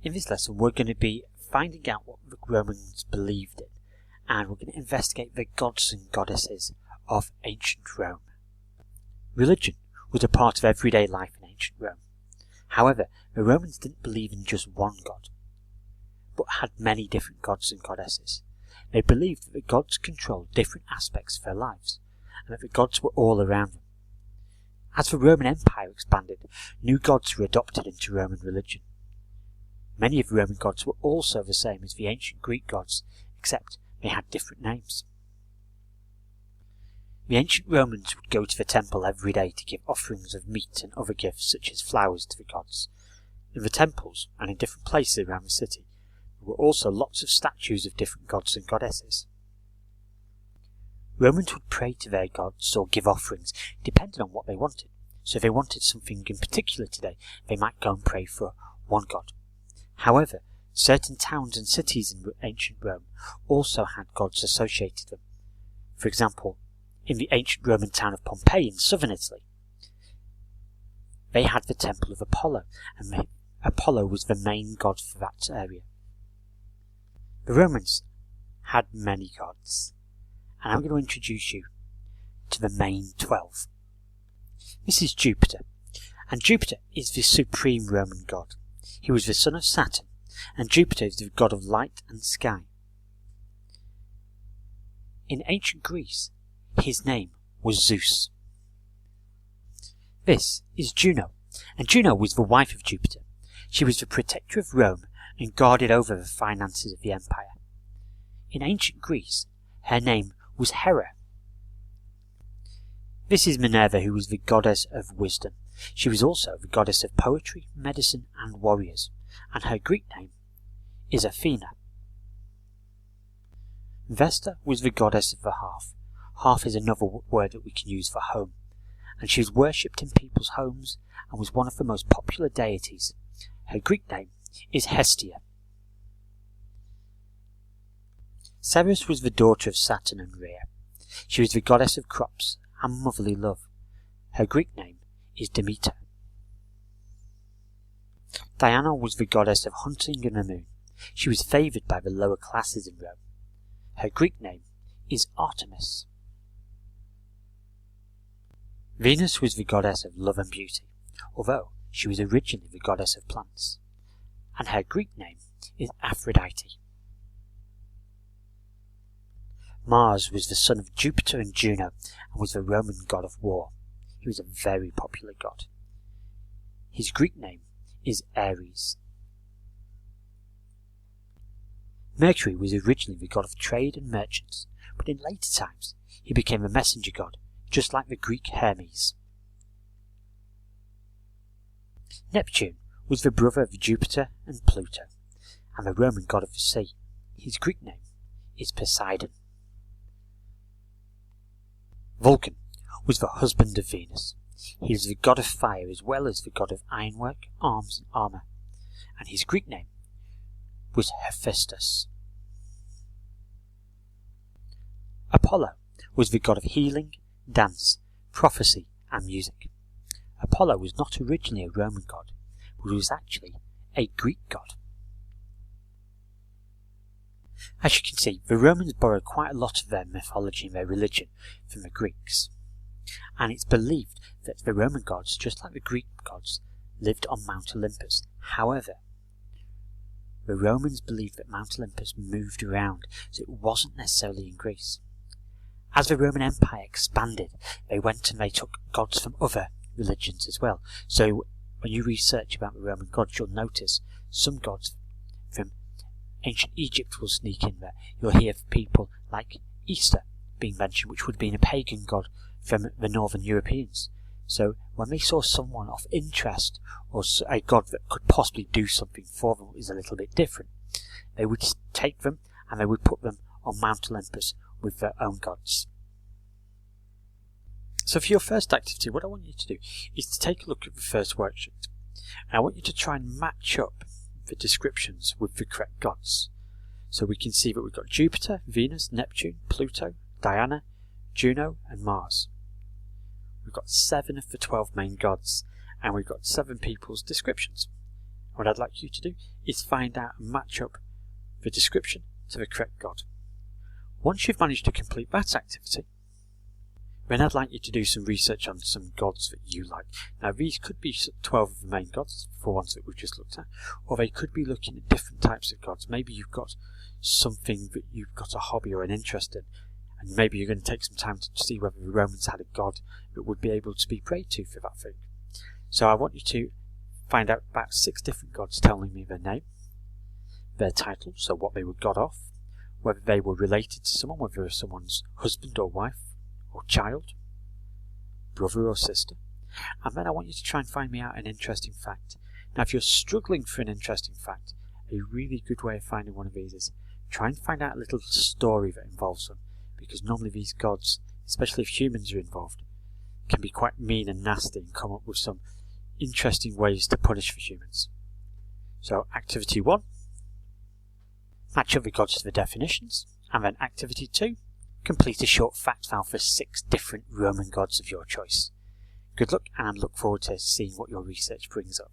In this lesson we're going to be finding out what the Romans believed in, and we're going to investigate the gods and goddesses of ancient Rome. Religion was a part of everyday life in ancient Rome. However, the Romans didn't believe in just one god, but had many different gods and goddesses. They believed that the gods controlled different aspects of their lives, and that the gods were all around them. As the Roman Empire expanded, new gods were adopted into Roman religion. Many of the Roman gods were also the same as the ancient Greek gods, except they had different names. The ancient Romans would go to the temple every day to give offerings of meat and other gifts such as flowers to the gods. In the temples and in different places around the city, there were also lots of statues of different gods and goddesses. Romans would pray to their gods or give offerings depending on what they wanted. So if they wanted something in particular today, they might go and pray for one god. However, certain towns and cities in ancient Rome also had gods associated with them. For example, in the ancient Roman town of Pompeii in southern Italy, they had the temple of Apollo, and Apollo was the main god for that area. The Romans had many gods, and I'm going to introduce you to the main 12. This is Jupiter, and Jupiter is the supreme Roman god. He was the son of Saturn, and Jupiter is the god of light and sky. In ancient Greece, his name was Zeus. This is Juno, and Juno was the wife of Jupiter. She was the protector of Rome and guarded over the finances of the empire. In ancient Greece, her name was Hera. This is Minerva, who was the goddess of wisdom. She was also the goddess of poetry, medicine, and warriors, and her Greek name is Athena. Vesta was the goddess of the hearth. Hearth is another word that we can use for home, and she was worshipped in people's homes and was one of the most popular deities. Her Greek name is Hestia. Ceres was the daughter of Saturn and Rhea. She was the goddess of crops and motherly love. Her Greek name is Demeter. Diana was the goddess of hunting and the moon. She was favoured by the lower classes in Rome. Her Greek name is Artemis. Venus was the goddess of love and beauty, although she was originally the goddess of plants, and her Greek name is Aphrodite. Mars was the son of Jupiter and Juno and was the Roman god of war. He was a very popular god. His Greek name is Ares. Mercury was originally the god of trade and merchants, but in later times he became a messenger god, just like the Greek Hermes. Neptune was the brother of Jupiter and Pluto, and the Roman god of the sea. His Greek name is Poseidon. Vulcan was the husband of Venus. He was the god of fire as well as the god of ironwork, arms and armour, and his Greek name was Hephaestus. Apollo was the god of healing, dance, prophecy and music. Apollo was not originally a Roman god, but was actually a Greek god. As you can see, the Romans borrowed quite a lot of their mythology and their religion from the Greeks, and it's believed that the Roman gods, just like the Greek gods, lived on Mount Olympus. However, the Romans believed that Mount Olympus moved around, so it wasn't necessarily in Greece. As the Roman Empire expanded, they went and they took gods from other religions as well. So when you research about the Roman gods, you'll notice some gods from ancient Egypt will sneak in there. You'll hear people like Easter being mentioned, which would have been a pagan god from the Northern Europeans. So when they saw someone of interest, or a god that could possibly do something for them is a little bit different, they would take them and they would put them on Mount Olympus with their own gods. So for your first activity, what I want you to do is to take a look at the first worksheet. And I want you to try and match up the descriptions with the correct gods. So we can see that we've got Jupiter, Venus, Neptune, Pluto, Diana, Juno and Mars. We've got 7 of the 12 main gods, and we've got 7 people's descriptions. What I'd like you to do is find out and match up the description to the correct god. Once you've managed to complete that activity, then I'd like you to do some research on some gods that you like. Now these could be 12 of the main gods, for ones that we've just looked at, or they could be looking at different types of gods. Maybe you've got something that you've got a hobby or an interest in, and maybe you're going to take some time to see whether the Romans had a god that would be able to be prayed to for that thing. So I want you to find out about 6 different gods, telling me their name, their title, so what they were god of, whether they were related to someone, whether they were someone's husband or wife, or child, brother or sister, and then I want you to try and find me out an interesting fact. Now if you're struggling for an interesting fact, a really good way of finding one of these is try and find out a little story that involves them, because normally these gods, especially if humans are involved, can be quite mean and nasty and come up with some interesting ways to punish for humans. So activity 1, match up the gods to the definitions, and then activity 2, complete a short fact file for 6 different Roman gods of your choice. Good luck, and look forward to seeing what your research brings up.